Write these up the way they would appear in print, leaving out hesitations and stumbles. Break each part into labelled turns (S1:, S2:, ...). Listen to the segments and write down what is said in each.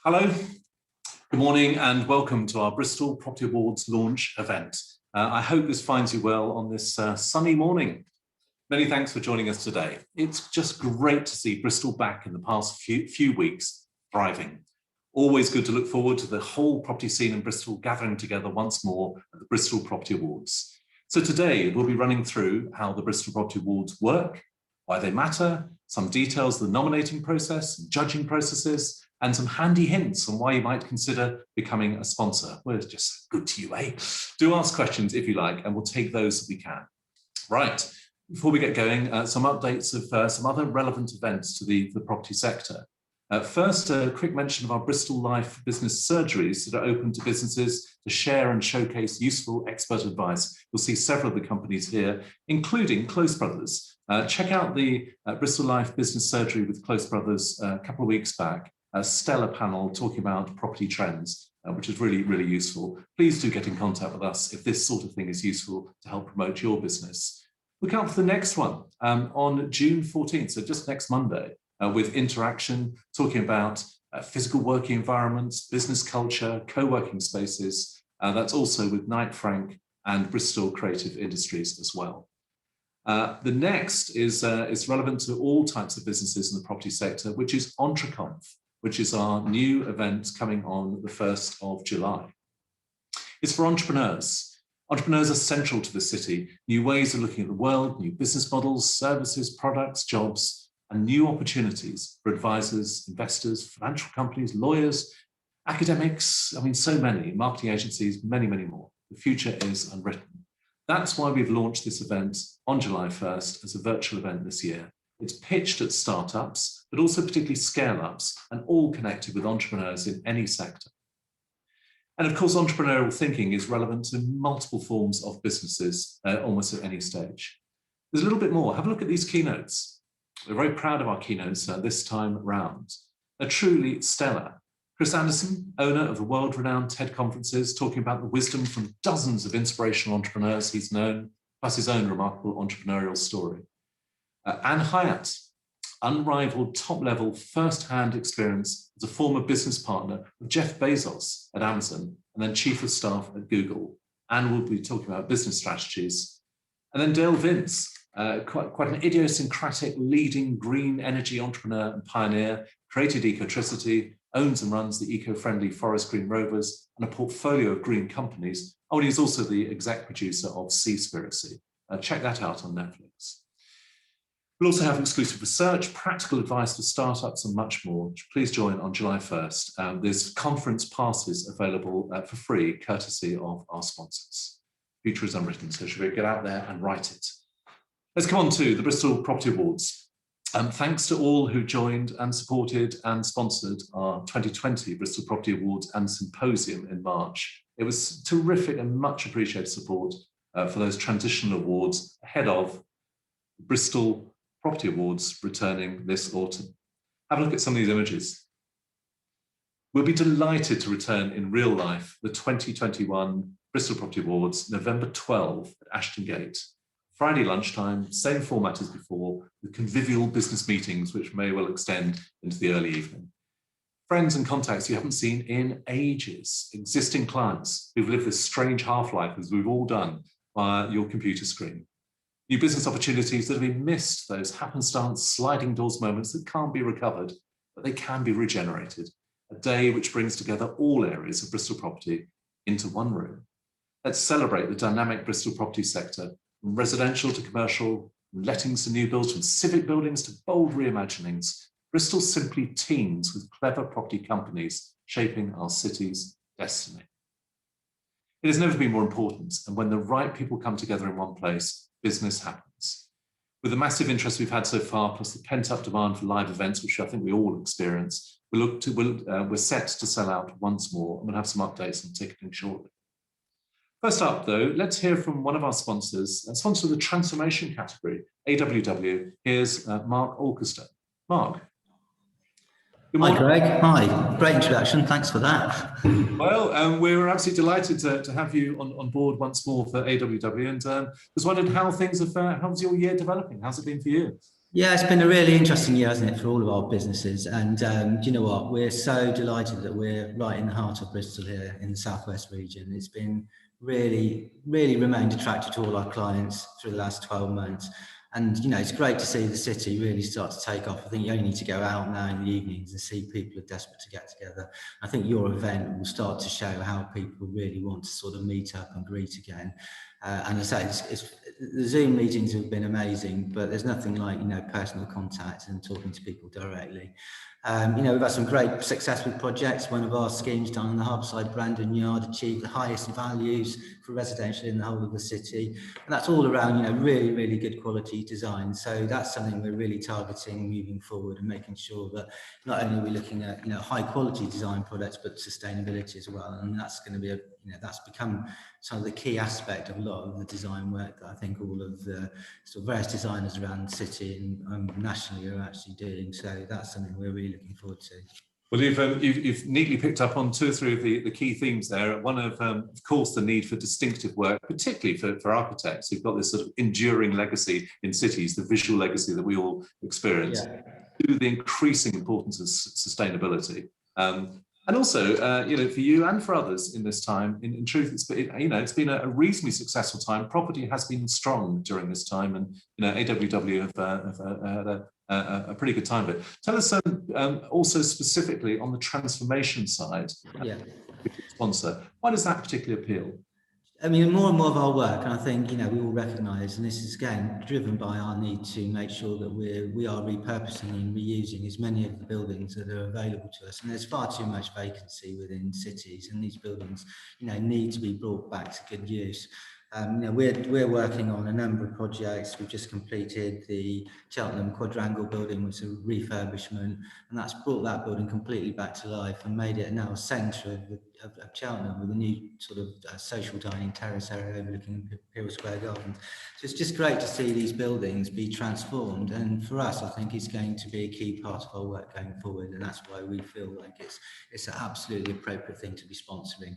S1: Hello, good morning and welcome to our Bristol Property Awards launch event. I hope this finds you well on this sunny morning. Many thanks for joining us today. It's just great to see Bristol back in the past few weeks thriving. Always good to look forward to the whole property scene in Bristol gathering together once more at the Bristol Property Awards. So today we'll be running through how the Bristol Property Awards work, why they matter, some details of the nominating process, judging processes, and some handy hints on why you might consider becoming a sponsor. Well, it's just good to you, eh? Do ask questions if you like, and we'll take those that we can. Right, before we get going, some updates of some other relevant events to the property sector. First, a quick mention of our Bristol Life business surgeries that are open to businesses to share and showcase useful expert advice. You'll see several of the companies here, including Close Brothers. Check out the Bristol Life business surgery with Close Brothers a couple of weeks back. A stellar panel talking about property trends, which is really, really useful. Please do get in contact with us if this sort of thing is useful to help promote your business. Look out for the next one on June 14th, so just next Monday, with Interaction, talking about physical working environments, business culture, co-working spaces. That's also with Knight Frank and Bristol Creative Industries as well. The next is relevant to all types of businesses in the property sector, which is EntreConf, which is our new event coming on the 1st of July. It's for entrepreneurs. Entrepreneurs are central to the city. New ways of looking at the world, new business models, services, products, jobs, and new opportunities for advisors, investors, financial companies, lawyers, academics, so many, marketing agencies, many, many more. The future is unwritten. That's why we've launched this event on July 1st as a virtual event this year. It's pitched at startups, but also particularly scale-ups, and all connected with entrepreneurs in any sector. And of course, entrepreneurial thinking is relevant to multiple forms of businesses, almost at any stage. There's a little bit more. Have a look at these keynotes. We're very proud of our keynotes this time round. They're truly stellar. Chris Anderson, owner of the world-renowned TED conferences, talking about the wisdom from dozens of inspirational entrepreneurs he's known, plus his own remarkable entrepreneurial story. Anne Hyatt, unrivaled top-level first-hand experience as a former business partner of Jeff Bezos at Amazon and then chief of staff at Google. Anne will be talking about business strategies. And then Dale Vince, quite an idiosyncratic leading green energy entrepreneur and pioneer, created Ecotricity, owns and runs the eco-friendly Forest Green Rovers and a portfolio of green companies. Oh, and he's also the exec producer of Seaspiracy. Check that out on Netflix. We'll also have exclusive research, practical advice for startups and much more. Please join on July 1st. There's conference passes available for free, courtesy of our sponsors. Future is unwritten, so should we get out there and write it? Let's come on to the Bristol Property Awards. Thanks to all who joined and supported and sponsored our 2020 Bristol Property Awards and Symposium in March. It was terrific and much appreciated support for those transitional awards ahead of Bristol Property Awards returning this autumn. Have a look at some of these images. We'll be delighted to return in real life the 2021 Bristol Property Awards, November 12 at Ashton Gate. Friday lunchtime, same format as before, with convivial business meetings, which may well extend into the early evening. Friends and contacts you haven't seen in ages, existing clients who've lived this strange half-life as we've all done via your computer screen. New business opportunities that have been missed, those happenstance sliding doors moments that can't be recovered, but they can be regenerated. A day which brings together all areas of Bristol property into one room. Let's celebrate the dynamic Bristol property sector, from residential to commercial, from lettings to new builds, from civic buildings to bold reimaginings. Bristol simply teems with clever property companies shaping our city's destiny. It has never been more important, and when the right people come together in one place, business happens. With the massive interest we've had so far, plus the pent-up demand for live events, which I think we all experience, we're set to sell out once more, and we'll have some updates on ticketing shortly. First up, though, let's hear from one of our sponsors, a sponsor of the transformation category, AWW. Here's Mark Alkerstone. Mark.
S2: Good morning. Hi, Greg. Hi. Great introduction. Thanks for that.
S1: Well, we're absolutely delighted to have you on board once more for AWW, and just wondered how things have, how's your year developing? How's it been for you?
S2: Yeah, it's been a really interesting year, hasn't it, for all of our businesses? And do you know what? We're so delighted that we're right in the heart of Bristol here in the southwest region. It's been really remained attractive to all our clients through the last 12 months. And, you know, it's great to see the city really start to take off. I think you only need to go out now in the evenings and see people are desperate to get together. I think your event will start to show how people really want to sort of meet up and greet again. And as I say, the Zoom meetings have been amazing, but there's nothing like, you know, personal contact and talking to people directly. You know, we've had some great successful projects. One of our schemes down on the Harbourside Brandon Yard achieved the highest values for residential in the whole of the city. And that's all around, you know, really good quality design. So that's something we're really targeting moving forward and making sure that not only are we looking at, you know, high quality design products, but sustainability as well. And that's going to be that's become some of the key aspect of a lot of the design work that I think all of the sort of various designers around the city and nationally are actually doing. So that's something we're really looking forward to.
S1: Well, you've neatly picked up on 2 or 3 of the key themes there. One of course, the need for distinctive work, particularly for architects who've got this sort of enduring legacy in cities, the visual legacy that we all experience, to the increasing importance of sustainability. And also, you know, for you and for others in this time, in truth, it's been a reasonably successful time. Property has been strong during this time, and you know, AWW have had a pretty good time of it. Tell us also specifically on the transformation side, sponsor. Why does that particularly appeal?
S2: I mean, more and more of our work, and I think, you know, we all recognise, and this is again driven by our need to make sure that we are repurposing and reusing as many of the buildings that are available to us. And there's far too much vacancy within cities, and these buildings, you know, need to be brought back to good use. You know, we're working on a number of projects. We've just completed the Cheltenham Quadrangle building, which is a refurbishment, and that's brought that building completely back to life and made it now a centre of Cheltenham with a new sort of social dining terrace area overlooking Imperial Square Garden. So it's just great to see these buildings be transformed, and for us, I think it's going to be a key part of our work going forward, and that's why we feel like it's an absolutely appropriate thing to be sponsoring.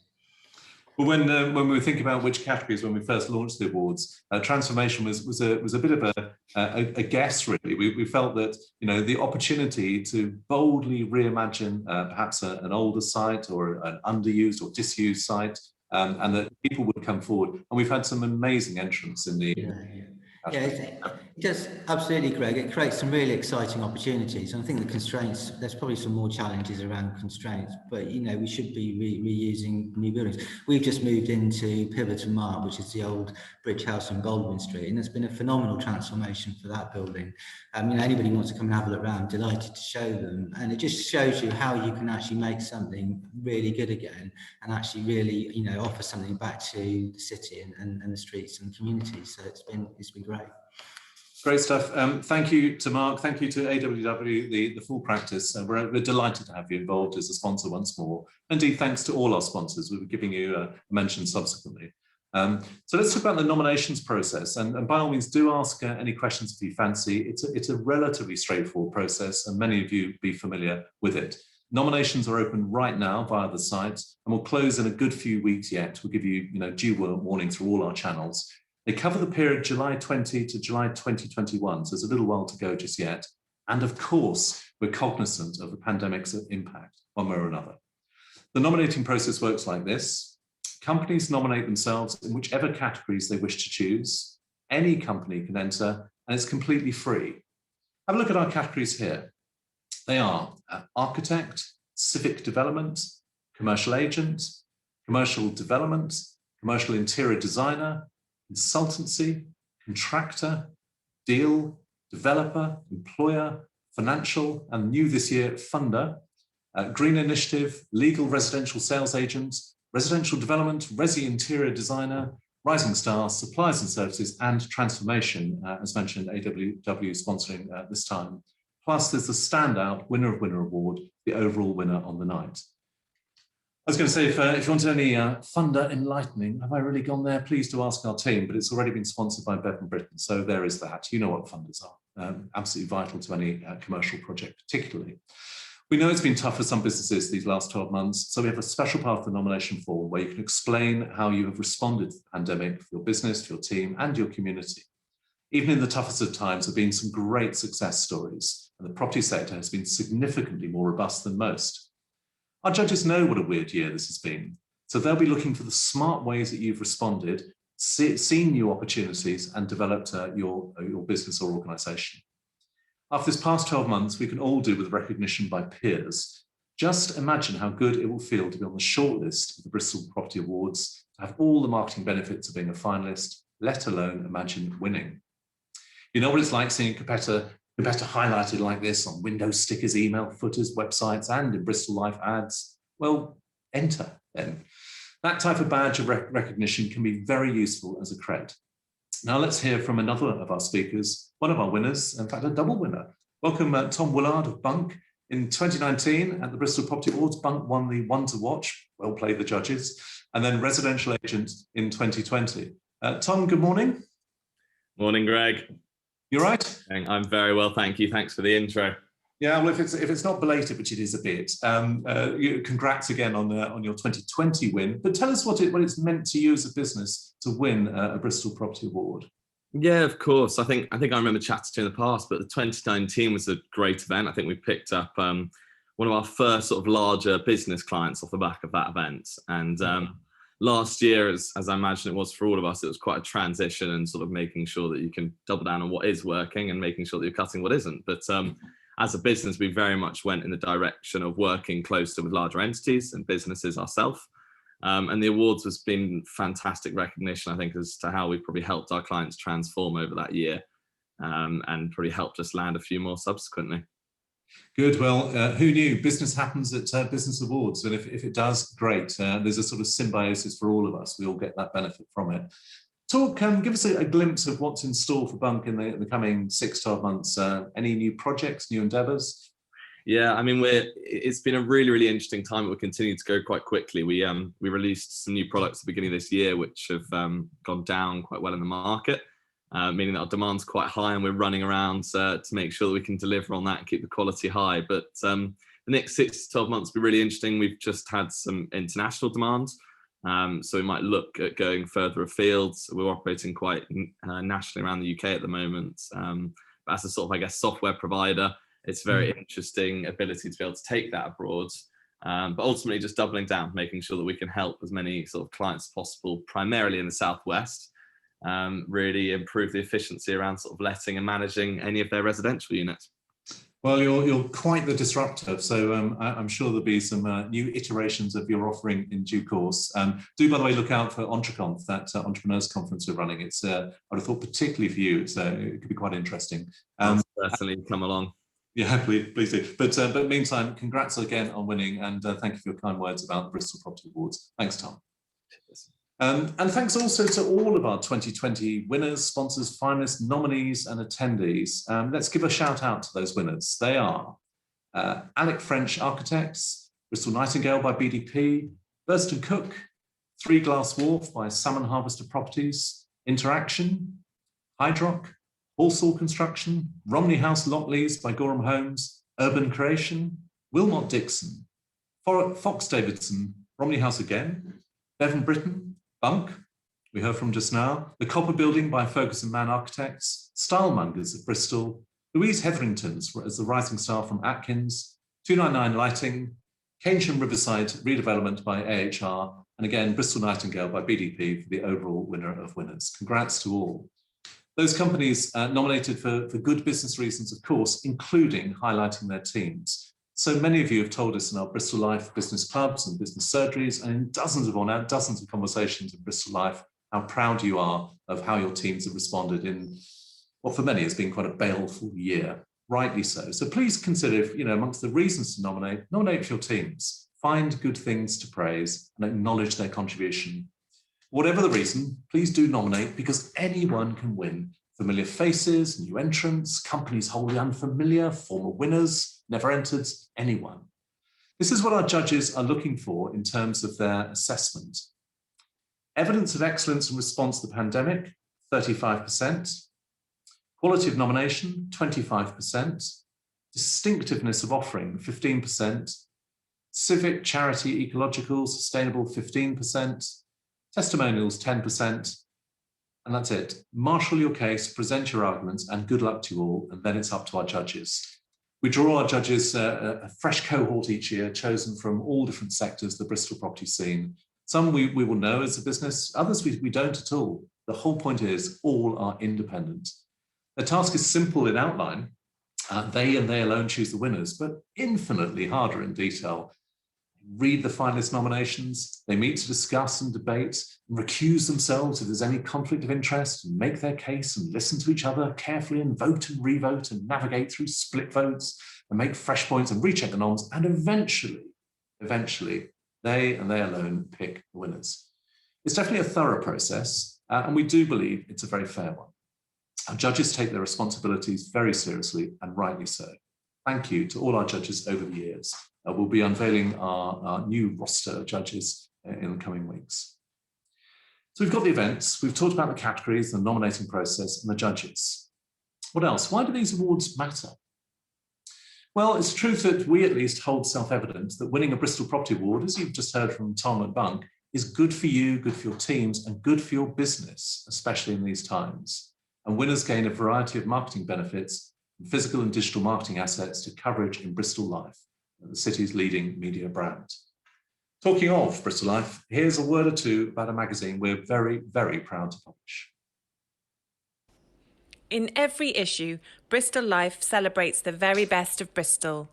S1: Well, when we were thinking about which categories when we first launched the awards, transformation was a bit of a guess, really. We felt that, you know, the opportunity to boldly reimagine perhaps an older site or an underused or disused site, and that people would come forward. And we've had some amazing entrants in the.
S2: It does, absolutely, Greg. It creates some really exciting opportunities. And I think the constraints, there's probably some more challenges around constraints, but, you know, we should be reusing new buildings. We've just moved into Pivotal Mart, which is the old Bridge House on Baldwin Street, and it's been a phenomenal transformation for that building. You know, anybody wants to come and have a look around, delighted to show them. And it just shows you how you can actually make something really good again and actually really, you know, offer something back to the city and the streets and communities. So it's been great.
S1: Great stuff. Thank you to Mark. Thank you to AWW, the full practice. We're delighted to have you involved as a sponsor once more. Indeed, thanks to all our sponsors. We'll be giving you a mention subsequently. So let's talk about the nominations process. And by all means, do ask any questions if you fancy. It's a relatively straightforward process, and many of you will be familiar with it. Nominations are open right now via the site, and will close in a good few weeks yet. We'll give you, due warning through all our channels. They cover the period July 20 to July 2021, so there's a little while to go just yet. And of course, we're cognizant of the pandemic's impact one way or another. The nominating process works like this. Companies nominate themselves in whichever categories they wish to choose. Any company can enter, and it's completely free. Have a look at our categories here. They are architect, civic development, commercial agent, commercial development, commercial interior designer, consultancy, contractor, deal, developer, employer, financial, and new this year, funder, green initiative, legal residential sales agent, residential development, resi interior designer, rising star, supplies and services, and transformation, as mentioned, AWW sponsoring this time. Plus, there's the standout Winner of Winner Award, the overall winner on the night. I was going to say, if you want any funder enlightening, have I really gone there? Please do ask our team, but it's already been sponsored by Bevan Britain, so there is that. You know what funders are, absolutely vital to any commercial project, particularly. We know it's been tough for some businesses these last 12 months, so we have a special part of the nomination form where you can explain how you have responded to the pandemic for your business, for your team, and your community. Even in the toughest of times, there have been some great success stories, and the property sector has been significantly more robust than most. Our judges know what a weird year this has been, so they'll be looking for the smart ways that you've responded, seen new opportunities, and developed your business or organisation. After this past 12 months, we can all do with recognition by peers. Just imagine how good it will feel to be on the shortlist of the Bristol Property Awards, to have all the marketing benefits of being a finalist, let alone imagine winning. You know what it's like seeing a competitor highlighted like this on window stickers, email footers, websites, and in Bristol Life ads? Well, enter then. That type of badge of recognition can be very useful as a cred. Now let's hear from another of our speakers, one of our winners, in fact, a double winner. Welcome Tom Woollard of Bunk. In 2019 at the Bristol Property Awards, Bunk won the One to Watch, well played the judges, and then Residential Agent in 2020. Tom, good morning.
S3: Morning, Greg.
S1: You're right.
S3: I'm very well, thank you. Thanks for the intro.
S1: Yeah, well, if it's not belated, which it is a bit, congrats again on your 2020 win. But tell us what it's meant to you as a business to win a Bristol Property Award.
S3: Yeah, of course. I think I remember chatting to you in the past, but the 2019 was a great event. I think we picked up one of our first sort of larger business clients off the back of that event, and. Last year, as I imagine it was for all of us, it was quite a transition and sort of making sure that you can double down on what is working and making sure that you're cutting what isn't. But as a business, we very much went in the direction of working closer with larger entities and businesses ourselves. And the awards has been fantastic recognition, I think, as to how we've probably helped our clients transform over that year, and probably helped us land a few more subsequently.
S1: Good. Well, who knew? Business happens at business awards, and if it does, great. There's a sort of symbiosis for all of us. We all get that benefit from it. Give us a glimpse of what's in store for Bunk in the coming 6-12 months. Any new projects, new endeavours?
S3: Yeah, I mean, it's been a really, really interesting time. We're continuing to go quite quickly. We released some new products at the beginning of this year, which have gone down quite well in the market. Meaning that our demand's quite high and we're running around to make sure that we can deliver on that and keep the quality high. But the next 6 to 12 months will be really interesting. We've just had some international demands, so we might look at going further afield. We're operating quite nationally around the UK at the moment. But as a sort of, I guess, software provider, it's a very interesting ability to be able to take that abroad. But ultimately just doubling down, making sure that we can help as many sort of clients as possible, primarily in the Southwest. Really improve the efficiency around sort of letting and managing any of their residential units.
S1: Well, you're quite the disruptor, so I'm sure there'll be some new iterations of your offering in due course. Do, by the way, look out for Entreconf, that entrepreneurs conference we're running. It's I would have thought particularly for you, it could be quite interesting.
S3: Certainly come along.
S1: Yeah, please do. But meantime, congrats again on winning, and thank you for your kind words about the Bristol Property Awards. Thanks, Tom.
S3: Cheers.
S1: And thanks also to all of our 2020 winners, sponsors, finalists, nominees and attendees. Let's give a shout out to those winners. They are Alec French Architects, Bristol Nightingale by BDP, Burston Cook, Three Glass Wharf by Salmon Harvester Properties, Interaction, Hydrock, Walsall Construction, Romney House Lockleys by Gorham Homes, Urban Creation, Wilmot Dixon, Fox Davidson, Romney House again, Bevan Britton, Bunk, we heard from just now, The Copper Building by Ferguson Mann Architects, Stylemongers of Bristol, Louise Hetherington as the Rising Star from Atkins, 299 Lighting, Keynsham Riverside Redevelopment by AHR, and again, Bristol Nightingale by BDP for the overall winner of winners. Congrats to all. Those companies nominated for good business reasons, of course, including highlighting their teams. So many of you have told us in our Bristol Life business clubs and business surgeries and in dozens of conversations in Bristol Life, how proud you are of how your teams have responded in what for many has been quite a baleful year, rightly so. So please consider, if, amongst the reasons to nominate for your teams, find good things to praise and acknowledge their contribution. Whatever the reason, please do nominate, because anyone can win. Familiar faces, new entrants, companies wholly unfamiliar, former winners, never entered, anyone. This is what our judges are looking for in terms of their assessment. Evidence of excellence in response to the pandemic, 35%. Quality of nomination, 25%. Distinctiveness of offering, 15%. Civic, charity, ecological, sustainable, 15%. Testimonials, 10%. And that's it. Marshal your case, present your arguments, and good luck to you all. And then it's up to our judges. We draw our judges a fresh cohort each year, chosen from all different sectors of the Bristol property scene. Some we will know as a business, others we don't at all. The whole point is all are independent. The task is simple in outline. They and they alone choose the winners, but infinitely harder in detail. Read the finalist nominations, they meet to discuss and debate and recuse themselves if there's any conflict of interest, and make their case and listen to each other carefully and vote and revote and navigate through split votes and make fresh points and recheck the noms, and eventually, they and they alone pick the winners. It's definitely a thorough process, and we do believe it's a very fair one. Our judges take their responsibilities very seriously, and rightly so. Thank you to all our judges over the years. We'll be unveiling our new roster of judges in the coming weeks. So we've got the events, we've talked about the categories, the nominating process, and the judges. What else? Why do these awards matter? Well, it's true that we at least hold self-evident that winning a Bristol Property Award, as you've just heard from Tom and Bunk, is good for you, good for your teams, and good for your business, especially in these times. And winners gain a variety of marketing benefits, from physical and digital marketing assets to coverage in Bristol Life, the city's leading media brand. Talking of Bristol Life, here's a word or two about a magazine we're very, very proud to publish.
S4: In every issue, Bristol Life celebrates the very best of Bristol.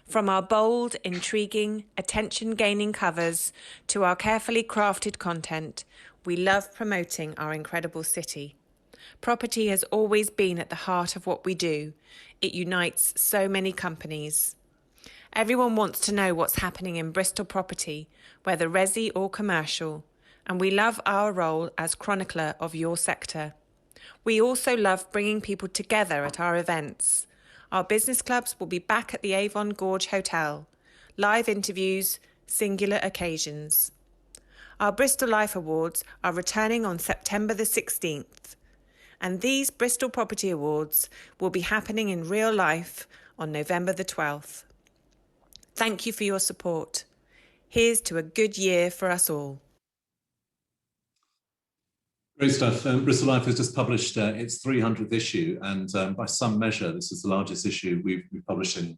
S4: From our bold, intriguing, attention-gaining covers to our carefully crafted content, we love promoting our incredible city. Property has always been at the heart of what we do. It unites so many companies. Everyone wants to know what's happening in Bristol property, whether resi or commercial, and we love our role as chronicler of your sector. We also love bringing people together at our events. Our business clubs will be back at the Avon Gorge Hotel. Live interviews, singular occasions. Our Bristol Life Awards are returning on September the 16th. And these Bristol Property Awards will be happening in real life on November the 12th. Thank you for your support. Here's to a good year for us all.
S1: Great stuff. Bristol Life has just published its 300th issue, and by some measure, this is the largest issue we've published in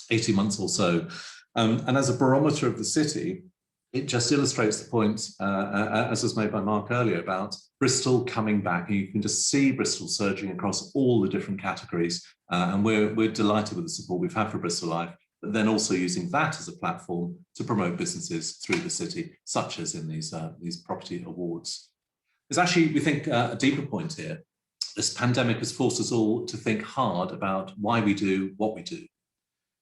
S1: 18 months or so. And as a barometer of the city, it just illustrates the point, as was made by Mark earlier, about Bristol coming back. And you can just see Bristol surging across all the different categories, and we're delighted with the support we've had for Bristol Life, but then also using that as a platform to promote businesses through the city, such as in these property awards. There's actually, we think, a deeper point here. This pandemic has forced us all to think hard about why we do what we do.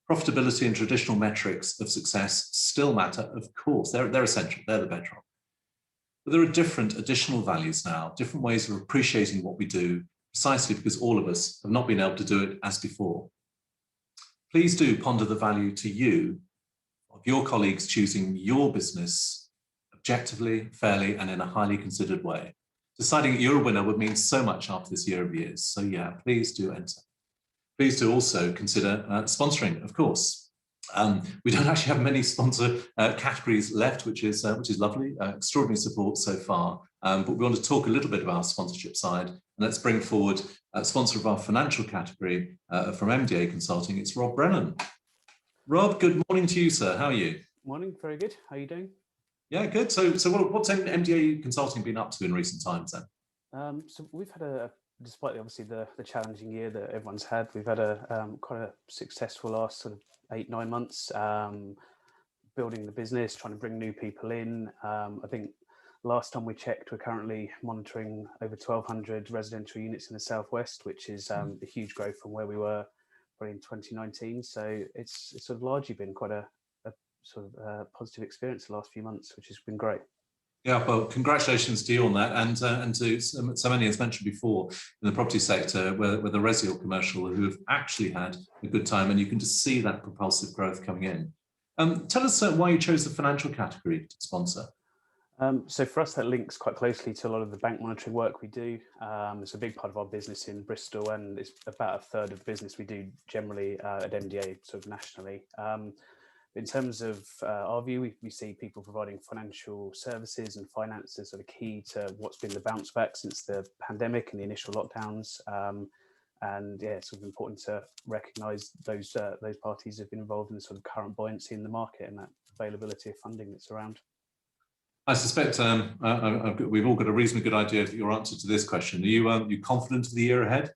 S1: Profitability and traditional metrics of success still matter, of course. They're essential, they're the bedrock. But there are different additional values now, different ways of appreciating what we do, precisely because all of us have not been able to do it as before. Please do ponder the value to you of your colleagues choosing your business objectively, fairly, and in a highly considered way. Deciding that you're a winner would mean so much after this year of years. So yeah, please do enter. Please do also consider sponsoring, of course. We don't actually have many sponsor categories left, which is lovely. Extraordinary support so far. But we want to talk a little bit about our sponsorship side. And let's bring forward a sponsor of our financial category from MDA Consulting. It's Rob Brennan. Rob, good morning to you, sir. How are you?
S5: Morning, very good. How are you doing?
S1: Yeah, good. So what's MDA Consulting been up to in recent times then?
S5: So we've had despite obviously the challenging year that everyone's had, we've had quite a successful last sort of 8-9 months, building the business, trying to bring new people in. I think last time we checked, we're currently monitoring over 1,200 residential units in the southwest, which is a huge growth from where we were probably in 2019. So it's sort of largely been quite a sort of positive experience the last few months, which has been great.
S1: Yeah, well, congratulations to you on that, and to so many, as mentioned before, in the property sector, whether resi or commercial, who have actually had a good time, and you can just see that propulsive growth coming in. Tell us why you chose the financial category to sponsor.
S5: So for us, that links quite closely to a lot of the bank monitoring work we do. It's a big part of our business in Bristol, and it's about a third of the business we do generally at MDA, sort of nationally. in terms of our view, we see people providing financial services and finance as sort of key to what's been the bounce back since the pandemic and the initial lockdowns. And yeah, it's sort of important to recognise those parties who've been involved in the sort of current buoyancy in the market and that availability of funding that's around.
S1: I suspect we've all got a reasonably good idea of your answer to this question. Are you confident of the year ahead?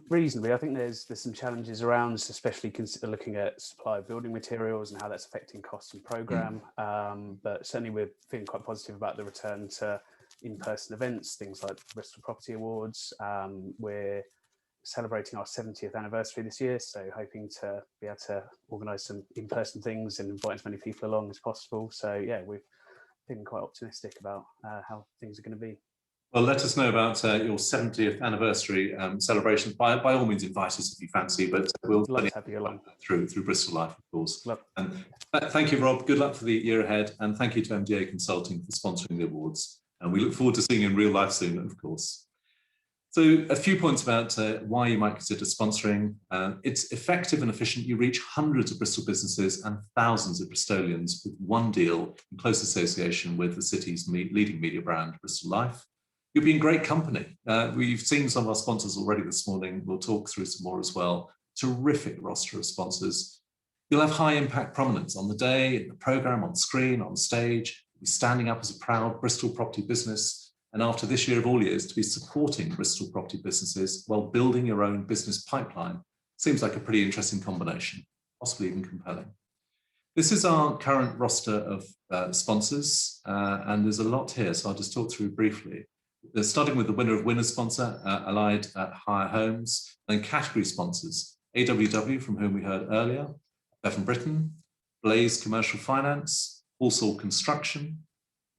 S5: Reasonably. I think there's some challenges around, especially looking at supply of building materials and how that's affecting costs and programme. But certainly we're feeling quite positive about the return to in-person events, things like Bristol Property Awards. We're celebrating our 70th anniversary this year, so hoping to be able to organise some in-person things and invite as many people along as possible. So yeah, we're feeling quite optimistic about how things are going to be.
S1: Well, let us know about your 70th anniversary celebration. By all means, invite us if you fancy, but we'll
S5: love to have you along
S1: through Bristol Life, of course.
S5: Love.
S1: And thank you, Rob. Good luck for the year ahead, and thank you to MDA Consulting for sponsoring the awards. And we look forward to seeing you in real life soon, of course. So a few points about why you might consider sponsoring. It's effective and efficient. You reach hundreds of Bristol businesses and thousands of Bristolians with one deal in close association with the city's leading media brand, Bristol Life. You'll be in great company. We've seen some of our sponsors already this morning. We'll talk through some more as well. Terrific roster of sponsors. You'll have high impact prominence on the day, in the programme, on screen, on stage. You'll be standing up as a proud Bristol property business. And after this year of all years, to be supporting Bristol property businesses while building your own business pipeline seems like a pretty interesting combination, possibly even compelling. This is our current roster of sponsors, and there's a lot here, so I'll just talk through briefly. Starting with the winner of Winner sponsor, Allied Hire Homes, and then category sponsors, AWW, from whom we heard earlier, Bevan Britain, Blaise Commercial Finance, Allsall Construction,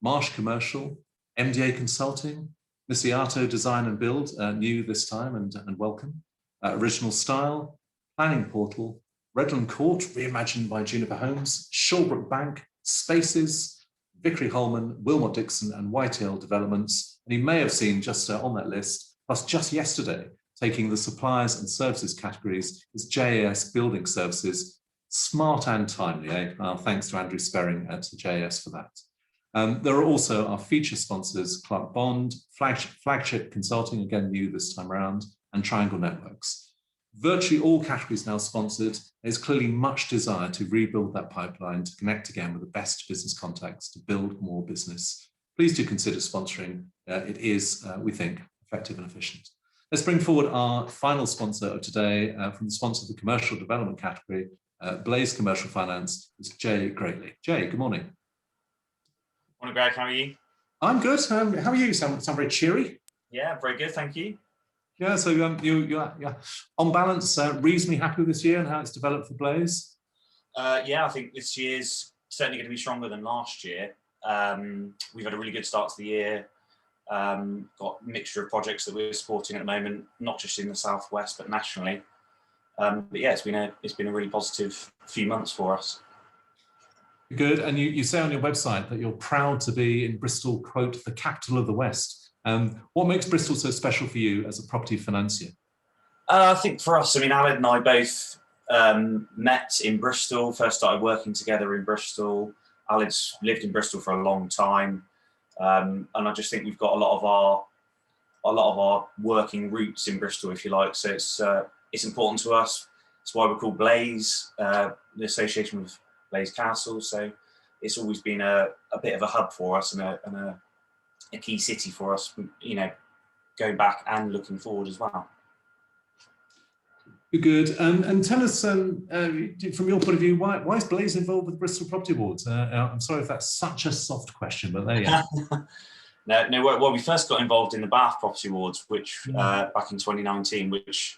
S1: Marsh Commercial, MDA Consulting, Missiato Design and Build, new this time and welcome, Original Style, Planning Portal, Redland Court, reimagined by Juniper Homes, Shawbrook Bank, Spaces, Vickery Holman, Wilmot Dixon and Whitehall Developments. And you may have seen just on that list, plus just yesterday, taking the suppliers and services categories is JAS Building Services. Smart and timely, eh? Thanks to Andrew Sperring at JAS for that. There are also our feature sponsors, Clark Bond, Flagship Consulting, again new this time around, and Triangle Networks. Virtually all categories now sponsored. There's clearly much desire to rebuild that pipeline, to connect again with the best business contacts, to build more business. Please do consider sponsoring. It is, we think, effective and efficient. Let's bring forward our final sponsor of today, from the sponsor of the commercial development category, Blaise Commercial Finance, is Jay Greatley. Jay, good morning.
S6: Morning, Greg. How are you?
S1: I'm good. How are you? Sound very cheery.
S6: Yeah, very good. Thank you.
S1: Yeah, so you're on balance, reasonably happy with this year and how it's developed for Blaise?
S6: Yeah, I think this year's certainly going to be stronger than last year. We've had a really good start to the year. Got a mixture of projects that we're supporting at the moment, not just in the southwest but nationally. But yeah, it's been a really positive few months for us.
S1: Good, and you say on your website that you're proud to be in Bristol, quote, the capital of the West. What makes Bristol so special for you as a property financier?
S6: I think for us, Alec and I both met in Bristol, first started working together in Bristol. Alec's lived in Bristol for a long time. And I just think we've got a lot of our working roots in Bristol, if you like. So it's important to us. It's why we're called Blaise, the association with Blaise Castle. So it's always been a bit of a hub for us and a key city for us, going back and looking forward as well.
S1: Good. And tell us, from your point of view, why is Blaise involved with Bristol Property Awards? I'm sorry if that's such a soft question, but there you go.
S6: No. Well, we first got involved in the Bath Property Awards, which back in 2019, which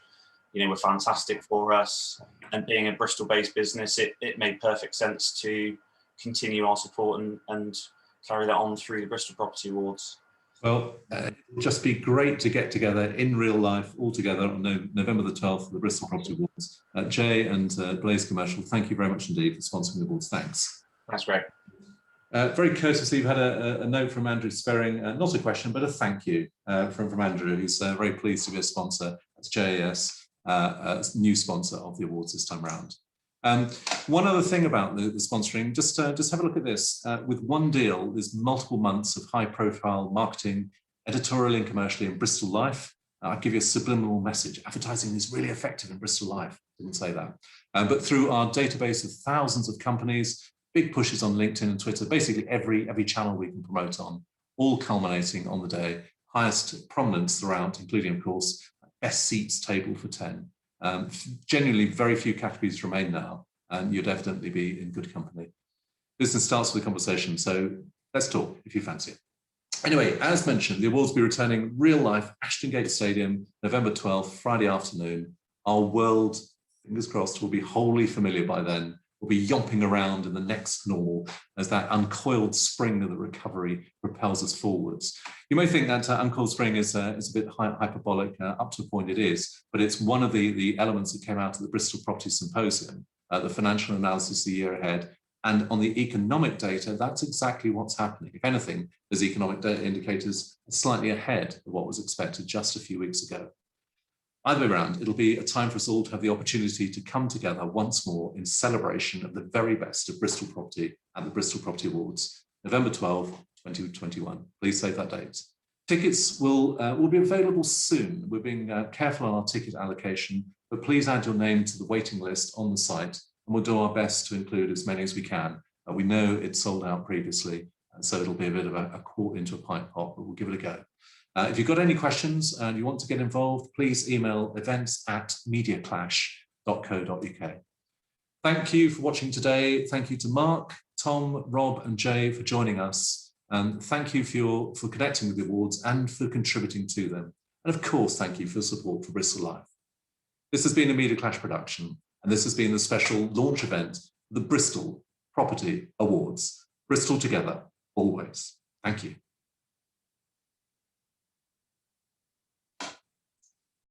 S6: were fantastic for us. And being a Bristol-based business, it made perfect sense to continue our support and carry that on through the Bristol Property Awards.
S1: Well, it'll just be great to get together in real life all together on November the 12th for the Bristol Property Awards. Jay and Blaise Commercial, thank you very much indeed for sponsoring the awards. Thanks.
S6: That's great.
S1: Very courteously, we've had a note from Andrew Sperring, not a question, but a thank you from Andrew, who's very pleased to be a sponsor. That's JAS, new sponsor of the awards this time around. One other thing about the sponsoring, just have a look at this. With one deal, there's multiple months of high-profile marketing, editorial and commercially in Bristol Life. I'll give you a subliminal message. Advertising is really effective in Bristol Life. Didn't say that. But through our database of thousands of companies, big pushes on LinkedIn and Twitter, basically every channel we can promote on, all culminating on the day, highest prominence throughout, including, of course, best seats table for 10. Genuinely, very few categories remain now, and you'd evidently be in good company. Business starts with a conversation, so let's talk if you fancy it. Anyway, as mentioned, the awards will be returning real life, Ashton Gate Stadium, November 12th, Friday afternoon. Our world, fingers crossed, will be wholly familiar by then. We'll be yomping around in the next normal as that uncoiled spring of the recovery propels us forwards. You may think that uncoiled spring is a bit hyperbolic, up to a point it is, but it's one of the elements that came out of the Bristol Property Symposium, the financial analysis of the year ahead. And on the economic data, that's exactly what's happening. If anything, there's economic data indicators slightly ahead of what was expected just a few weeks ago. Either way around, it'll be a time for us all to have the opportunity to come together once more in celebration of the very best of Bristol property at the Bristol Property Awards, November 12, 2021. Please save that date. Tickets will be available soon. We're being careful on our ticket allocation, but please add your name to the waiting list on the site, and we'll do our best to include as many as we can. We know it's sold out previously, so it'll be a bit of a quart into a pint pot, but we'll give it a go. If you've got any questions and you want to get involved, please email events@mediaclash.co.uk. Thank you for watching today. Thank you to Mark, Tom, Rob and Jay for joining us. And thank you for connecting with the awards and for contributing to them. And of course, thank you for your support for Bristol Life. This has been a Media Clash production, and this has been the special launch event, the Bristol Property Awards. Bristol together, always. Thank you.